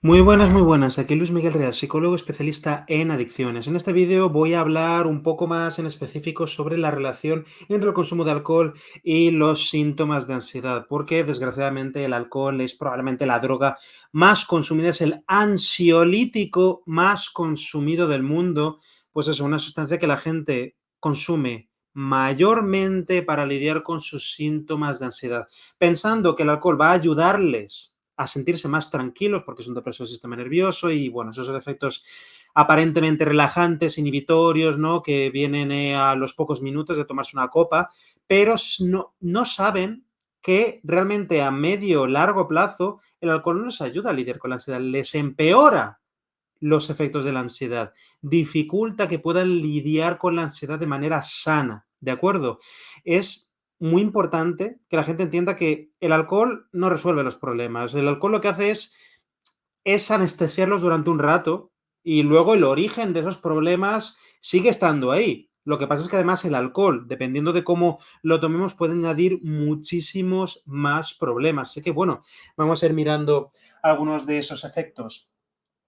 Muy buenas, muy buenas. Aquí Luis Miguel Real, psicólogo especialista en adicciones. En este vídeo voy a hablar un poco más en específico sobre la relación entre el consumo de alcohol y los síntomas de ansiedad, porque desgraciadamente el alcohol es probablemente la droga más consumida, es el ansiolítico más consumido del mundo. Pues es una sustancia que la gente consume mayormente para lidiar con sus síntomas de ansiedad, pensando que el alcohol va a ayudarles a sentirse más tranquilos porque es un depresor del sistema nervioso y, bueno, esos efectos aparentemente relajantes, inhibitorios, ¿no? Que vienen a los pocos minutos de tomarse una copa, pero no saben que realmente a medio largo plazo el alcohol no les ayuda a lidiar con la ansiedad, les empeora los efectos de la ansiedad, dificulta que puedan lidiar con la ansiedad de manera sana, ¿de acuerdo? Es muy importante que la gente entienda que el alcohol no resuelve los problemas. El alcohol lo que hace es anestesiarlos durante un rato y luego el origen de esos problemas sigue estando ahí. Lo que pasa es que además el alcohol, dependiendo de cómo lo tomemos, puede añadir muchísimos más problemas. Así que bueno, vamos a ir mirando algunos de esos efectos.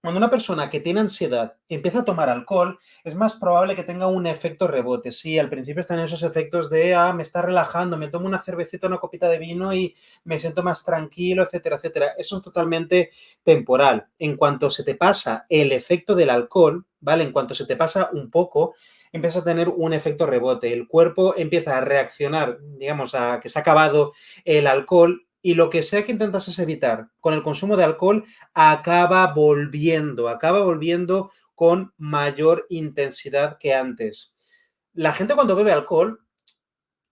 Cuando una persona que tiene ansiedad empieza a tomar alcohol, es más probable que tenga un efecto rebote. Sí, al principio están esos efectos de, me está relajando, me tomo una cervecita, una copita de vino y me siento más tranquilo, etcétera, etcétera. Eso es totalmente temporal. En cuanto se te pasa el efecto del alcohol, ¿vale? En cuanto se te pasa un poco, empieza a tener un efecto rebote. El cuerpo empieza a reaccionar, digamos, a que se ha acabado el alcohol y lo que sea que intentases evitar con el consumo de alcohol acaba volviendo con mayor intensidad que antes. La gente cuando bebe alcohol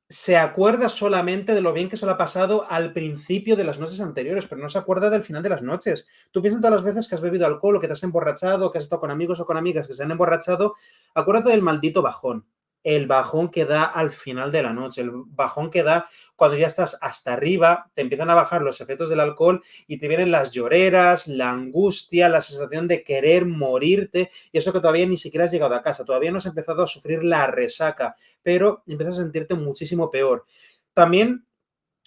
se acuerda solamente de lo bien que se lo ha pasado al principio de las noches anteriores, pero no se acuerda del final de las noches. Tú piensas todas las veces que has bebido alcohol o que te has emborrachado, que has estado con amigos o con amigas que se han emborrachado, acuérdate del maldito bajón. El bajón que da al final de la noche, el bajón que da cuando ya estás hasta arriba, te empiezan a bajar los efectos del alcohol y te vienen las lloreras, la angustia, la sensación de querer morirte y eso que todavía ni siquiera has llegado a casa, todavía no has empezado a sufrir la resaca, pero empiezas a sentirte muchísimo peor. También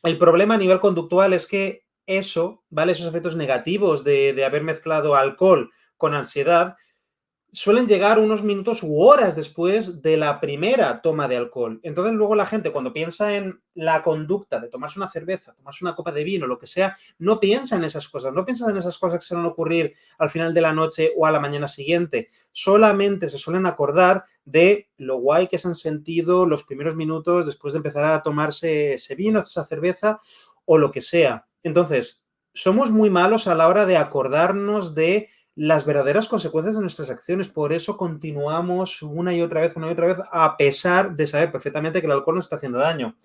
el problema a nivel conductual es que eso, ¿vale? Esos efectos negativos de haber mezclado alcohol con ansiedad, suelen llegar unos minutos u horas después de la primera toma de alcohol. Entonces luego la gente cuando piensa en la conducta de tomarse una cerveza, tomarse una copa de vino, lo que sea, no piensa en esas cosas, no piensa en esas cosas que se van a ocurrir al final de la noche o a la mañana siguiente. Solamente se suelen acordar de lo guay que se han sentido los primeros minutos después de empezar a tomarse ese vino, esa cerveza o lo que sea. Entonces, somos muy malos a la hora de acordarnos de las verdaderas consecuencias de nuestras acciones. Por eso continuamos una y otra vez, a pesar de saber perfectamente que el alcohol nos está haciendo daño.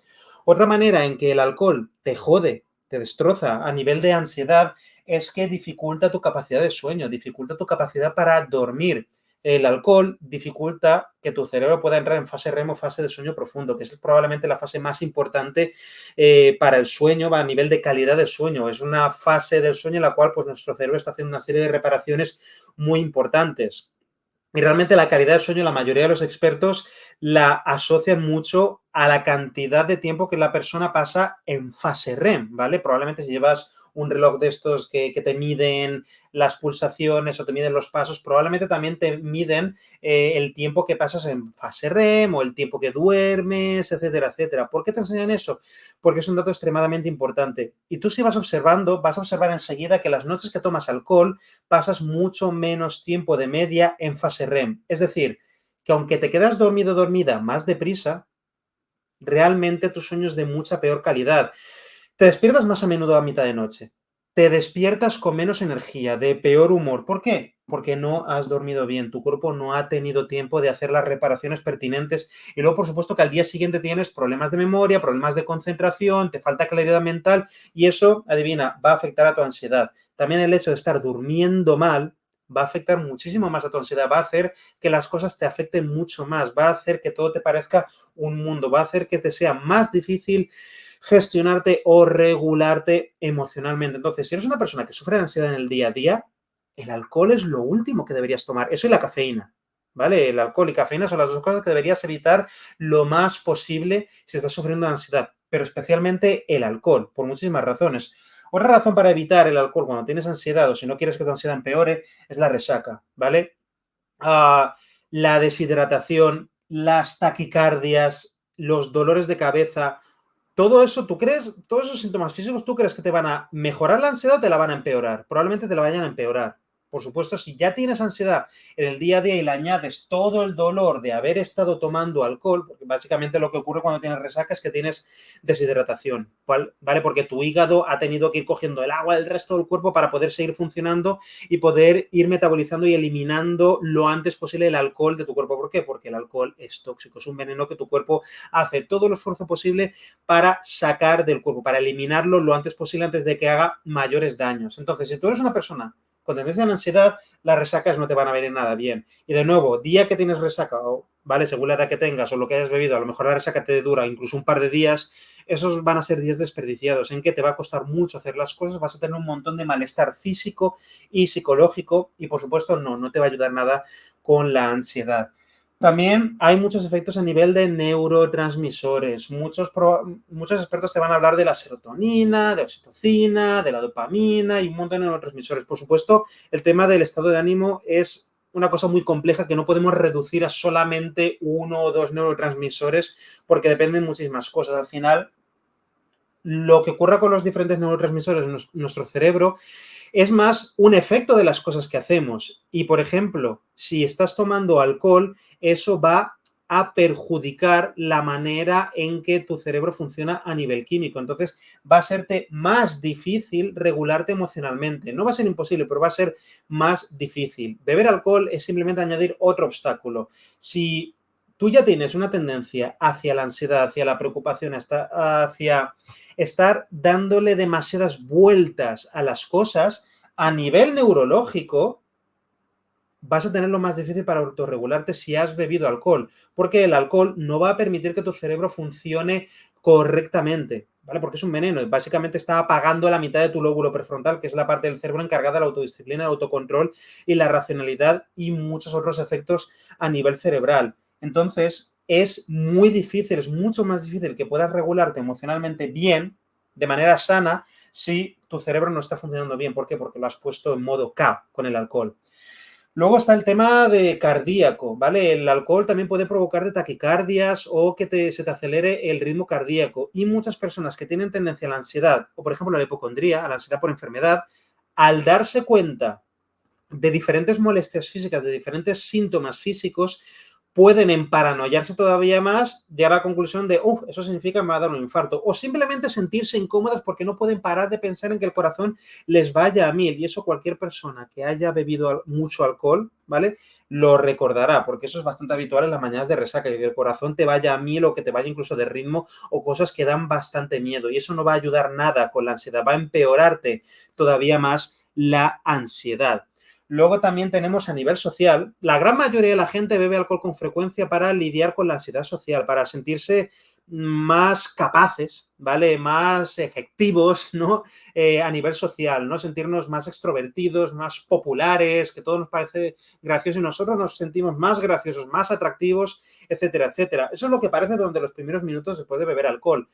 Otra manera en que el alcohol te jode, te destroza a nivel de ansiedad, es que dificulta tu capacidad de sueño, dificulta tu capacidad para dormir. El alcohol dificulta que tu cerebro pueda entrar en fase REM o fase de sueño profundo, que es probablemente la fase más importante para el sueño, a nivel de calidad de sueño. Es una fase del sueño en la cual pues, nuestro cerebro está haciendo una serie de reparaciones muy importantes. Y realmente la calidad del sueño, la mayoría de los expertos la asocian mucho a la cantidad de tiempo que la persona pasa en fase REM, ¿vale? Probablemente si llevas un reloj de estos que te miden las pulsaciones o te miden los pasos, probablemente también te miden el tiempo que pasas en fase REM o el tiempo que duermes, etcétera, etcétera. ¿Por qué te enseñan eso? Porque es un dato extremadamente importante. Y tú si vas observando, vas a observar enseguida que las noches que tomas alcohol pasas mucho menos tiempo de media en fase REM. Es decir, que aunque te quedas dormido o dormida más deprisa, realmente tu sueño es de mucha peor calidad. Te despiertas más a menudo a mitad de noche. Te despiertas con menos energía, de peor humor. ¿Por qué? Porque no has dormido bien. Tu cuerpo no ha tenido tiempo de hacer las reparaciones pertinentes. Y luego, por supuesto, que al día siguiente tienes problemas de memoria, problemas de concentración, te falta claridad mental y eso, adivina, va a afectar a tu ansiedad. También el hecho de estar durmiendo mal va a afectar muchísimo más a tu ansiedad, va a hacer que las cosas te afecten mucho más, va a hacer que todo te parezca un mundo, va a hacer que te sea más difícil gestionarte o regularte emocionalmente. Entonces, si eres una persona que sufre de ansiedad en el día a día, el alcohol es lo último que deberías tomar. Eso y la cafeína, ¿vale? El alcohol y cafeína son las dos cosas que deberías evitar lo más posible si estás sufriendo de ansiedad, pero especialmente el alcohol, por muchísimas razones. Otra razón para evitar el alcohol cuando tienes ansiedad o si no quieres que tu ansiedad empeore es la resaca, ¿vale? La deshidratación, las taquicardias, los dolores de cabeza, todo eso, ¿tú crees, todos esos síntomas físicos, tú crees que te van a mejorar la ansiedad o te la van a empeorar? Probablemente te la vayan a empeorar. Por supuesto, si ya tienes ansiedad en el día a día y le añades todo el dolor de haber estado tomando alcohol, porque básicamente lo que ocurre cuando tienes resaca es que tienes deshidratación, ¿vale? Porque tu hígado ha tenido que ir cogiendo el agua del resto del cuerpo para poder seguir funcionando y poder ir metabolizando y eliminando lo antes posible el alcohol de tu cuerpo. ¿Por qué? Porque el alcohol es tóxico, es un veneno que tu cuerpo hace todo el esfuerzo posible para sacar del cuerpo, para eliminarlo lo antes posible antes de que haga mayores daños. Entonces, si tú eres una persona con tendencia a la ansiedad, las resacas no te van a venir nada bien. Y de nuevo, día que tienes resaca, ¿vale? Según la edad que tengas o lo que hayas bebido, a lo mejor la resaca te dura incluso un par de días, esos van a ser días desperdiciados en que te va a costar mucho hacer las cosas, vas a tener un montón de malestar físico y psicológico y, por supuesto, no te va a ayudar nada con la ansiedad. También hay muchos efectos a nivel de neurotransmisores. Muchos expertos te van a hablar de la serotonina, de la oxitocina, de la dopamina y un montón de neurotransmisores. Por supuesto, el tema del estado de ánimo es una cosa muy compleja que no podemos reducir a solamente uno o dos neurotransmisores porque dependen muchísimas cosas. Al final, lo que ocurra con los diferentes neurotransmisores en nuestro cerebro es más un efecto de las cosas que hacemos. Y, por ejemplo, si estás tomando alcohol, eso va a perjudicar la manera en que tu cerebro funciona a nivel químico. Entonces, va a serte más difícil regularte emocionalmente. No va a ser imposible, pero va a ser más difícil. Beber alcohol es simplemente añadir otro obstáculo. Si tú ya tienes una tendencia hacia la ansiedad, hacia la preocupación, hacia estar dándole demasiadas vueltas a las cosas, a nivel neurológico, vas a tenerlo más difícil para autorregularte si has bebido alcohol, porque el alcohol no va a permitir que tu cerebro funcione correctamente, ¿vale? Porque es un veneno y básicamente está apagando la mitad de tu lóbulo prefrontal, que es la parte del cerebro encargada de la autodisciplina, el autocontrol y la racionalidad y muchos otros efectos a nivel cerebral. Entonces, es muy difícil, es mucho más difícil que puedas regularte emocionalmente bien, de manera sana, si tu cerebro no está funcionando bien. ¿Por qué? Porque lo has puesto en modo K con el alcohol. Luego está el tema de cardíaco, ¿vale? El alcohol también puede provocarte taquicardias o que se te acelere el ritmo cardíaco. Y muchas personas que tienen tendencia a la ansiedad o, por ejemplo, a la hipocondría, a la ansiedad por enfermedad, al darse cuenta de diferentes molestias físicas, de diferentes síntomas físicos, pueden emparanoiarse todavía más, llegar a la conclusión de, eso significa que me va a dar un infarto, o simplemente sentirse incómodas porque no pueden parar de pensar en que el corazón les vaya a mil, y eso cualquier persona que haya bebido mucho alcohol, ¿vale? Lo recordará, porque eso es bastante habitual en las mañanas de resaca, que el corazón te vaya a mil o que te vaya incluso de ritmo o cosas que dan bastante miedo, y eso no va a ayudar nada con la ansiedad, va a empeorarte todavía más la ansiedad. Luego también tenemos a nivel social, la gran mayoría de la gente bebe alcohol con frecuencia para lidiar con la ansiedad social, para sentirse más capaces, ¿vale? Más efectivos, ¿no? A nivel social, ¿no? Sentirnos más extrovertidos, más populares, que todo nos parece gracioso y nosotros nos sentimos más graciosos, más atractivos, etcétera, etcétera. Eso es lo que parece durante los primeros minutos después de beber alcohol.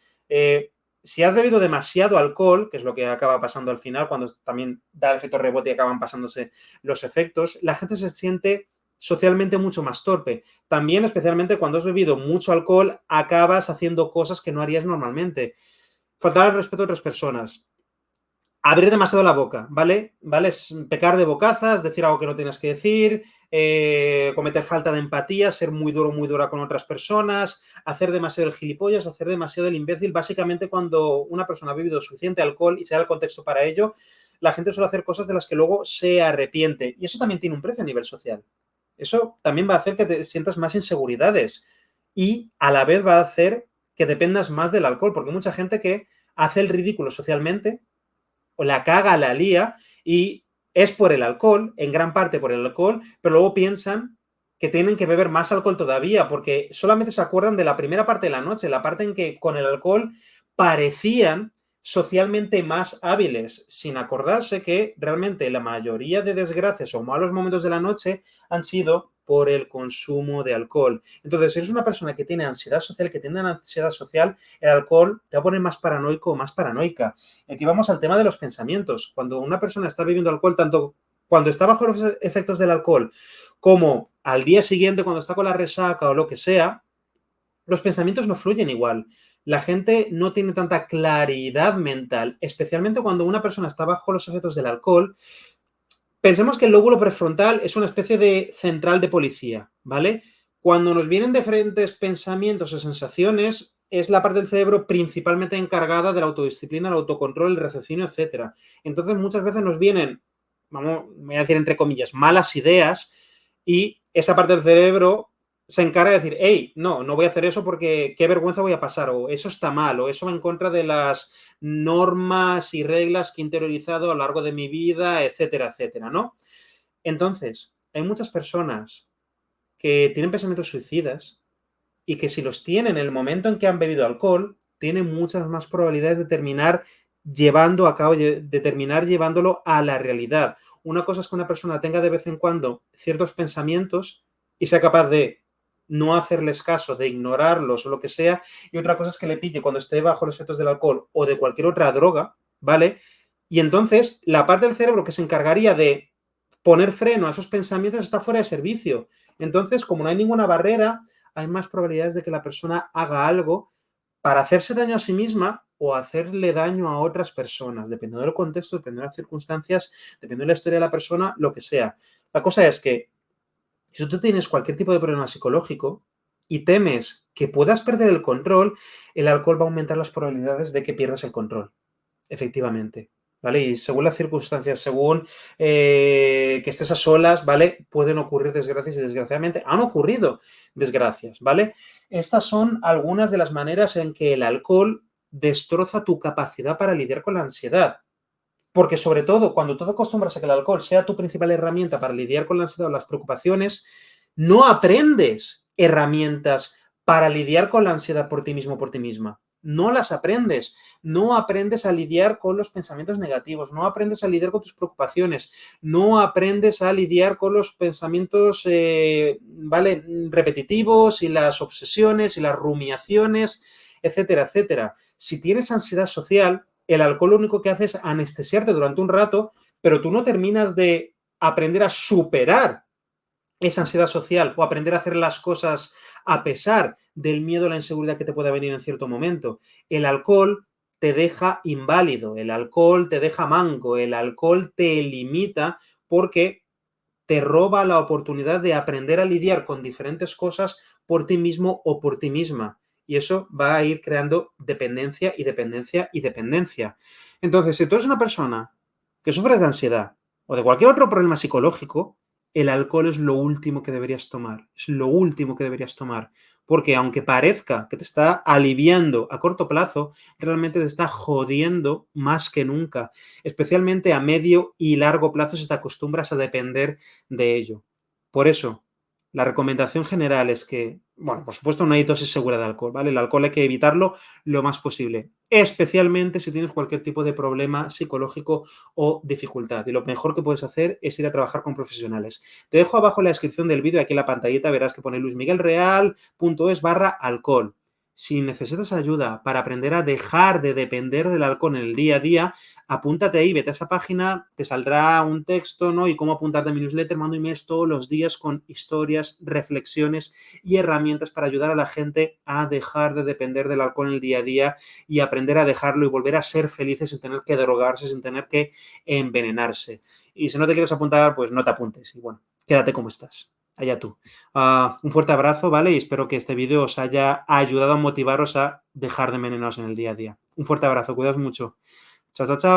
Si has bebido demasiado alcohol, que es lo que acaba pasando al final, cuando también da el efecto rebote y acaban pasándose los efectos, la gente se siente socialmente mucho más torpe. También, especialmente cuando has bebido mucho alcohol, acabas haciendo cosas que no harías normalmente. Faltar al respeto a otras personas. Abrir demasiado la boca, ¿vale? Es pecar de bocazas, decir algo que no tienes que decir, cometer falta de empatía, ser muy duro, muy dura con otras personas, hacer demasiado el gilipollas, hacer demasiado el imbécil. Básicamente, cuando una persona ha bebido suficiente alcohol y se da el contexto para ello, la gente suele hacer cosas de las que luego se arrepiente. Y eso también tiene un precio a nivel social. Eso también va a hacer que te sientas más inseguridades y a la vez va a hacer que dependas más del alcohol, porque hay mucha gente que hace el ridículo socialmente, o la caga, la lía, y es por el alcohol, en gran parte por el alcohol, pero luego piensan que tienen que beber más alcohol todavía, porque solamente se acuerdan de la primera parte de la noche, la parte en que con el alcohol parecían socialmente más hábiles, sin acordarse que realmente la mayoría de desgracias o malos momentos de la noche han sido por el consumo de alcohol. Entonces, si eres una persona que tiene ansiedad social, el alcohol te va a poner más paranoico o más paranoica. Aquí vamos al tema de los pensamientos. Cuando una persona está bebiendo alcohol, tanto cuando está bajo los efectos del alcohol como al día siguiente cuando está con la resaca o lo que sea, los pensamientos no fluyen igual. La gente no tiene tanta claridad mental, especialmente cuando una persona está bajo los efectos del alcohol. Pensemos que el lóbulo prefrontal es una especie de central de policía, ¿vale? Cuando nos vienen diferentes pensamientos o sensaciones, es la parte del cerebro principalmente encargada de la autodisciplina, el autocontrol, el raciocinio, etc. Entonces, muchas veces nos vienen, voy a decir entre comillas, malas ideas y esa parte del cerebro se encarga de decir, hey, no voy a hacer eso porque qué vergüenza voy a pasar, o eso está mal, o eso va en contra de las normas y reglas que he interiorizado a lo largo de mi vida, etcétera, etcétera, ¿no? Entonces, hay muchas personas que tienen pensamientos suicidas y que si los tienen en el momento en que han bebido alcohol, tienen muchas más probabilidades de terminar llevándolo a la realidad. Una cosa es que una persona tenga de vez en cuando ciertos pensamientos y sea capaz de no hacerles caso, de ignorarlos o lo que sea, y otra cosa es que le pille cuando esté bajo los efectos del alcohol o de cualquier otra droga, ¿vale? Y entonces la parte del cerebro que se encargaría de poner freno a esos pensamientos está fuera de servicio. Entonces, como no hay ninguna barrera, hay más probabilidades de que la persona haga algo para hacerse daño a sí misma o hacerle daño a otras personas, dependiendo del contexto, dependiendo de las circunstancias, dependiendo de la historia de la persona, lo que sea. La cosa es que si tú tienes cualquier tipo de problema psicológico y temes que puedas perder el control, el alcohol va a aumentar las probabilidades de que pierdas el control, efectivamente. ¿Vale? Y según las circunstancias, según que estés a solas, ¿vale? Pueden ocurrir desgracias y desgraciadamente han ocurrido desgracias, ¿vale? Estas son algunas de las maneras en que el alcohol destroza tu capacidad para lidiar con la ansiedad. Porque sobre todo, cuando tú te acostumbras a que el alcohol sea tu principal herramienta para lidiar con la ansiedad o las preocupaciones, no aprendes herramientas para lidiar con la ansiedad por ti mismo o por ti misma. No las aprendes. No aprendes a lidiar con los pensamientos negativos, no aprendes a lidiar con tus preocupaciones, no aprendes a lidiar con los pensamientos ¿vale? repetitivos y las obsesiones y las rumiaciones, etcétera, etcétera. Si tienes ansiedad social, el alcohol lo único que hace es anestesiarte durante un rato, pero tú no terminas de aprender a superar esa ansiedad social o aprender a hacer las cosas a pesar del miedo o la inseguridad que te pueda venir en cierto momento. El alcohol te deja inválido, el alcohol te deja manco, el alcohol te limita porque te roba la oportunidad de aprender a lidiar con diferentes cosas por ti mismo o por ti misma. Y eso va a ir creando dependencia y dependencia y dependencia. Entonces, si tú eres una persona que sufres de ansiedad o de cualquier otro problema psicológico, el alcohol es lo último que deberías tomar. Es lo último que deberías tomar. Porque aunque parezca que te está aliviando a corto plazo, realmente te está jodiendo más que nunca. Especialmente a medio y largo plazo si te acostumbras a depender de ello. Por eso, la recomendación general es que, bueno, por supuesto no hay dosis segura de alcohol, ¿vale? El alcohol hay que evitarlo lo más posible, especialmente si tienes cualquier tipo de problema psicológico o dificultad. Y lo mejor que puedes hacer es ir a trabajar con profesionales. Te dejo abajo en la descripción del vídeo, aquí en la pantallita verás que pone luismiguelreal.es/alcohol. Si necesitas ayuda para aprender a dejar de depender del alcohol en el día a día, apúntate ahí, vete a esa página, te saldrá un texto, ¿no? Y cómo apuntarte a mi newsletter, mando emails todos los días con historias, reflexiones y herramientas para ayudar a la gente a dejar de depender del alcohol en el día a día y aprender a dejarlo y volver a ser felices sin tener que drogarse, sin tener que envenenarse. Y si no te quieres apuntar, pues no te apuntes. Y bueno, quédate como estás. Allá tú. Un fuerte abrazo, ¿vale? Y espero que este vídeo os haya ayudado a motivaros a dejar de envenenaros en el día a día. Un fuerte abrazo, cuidaos mucho. Chao, chao, chao.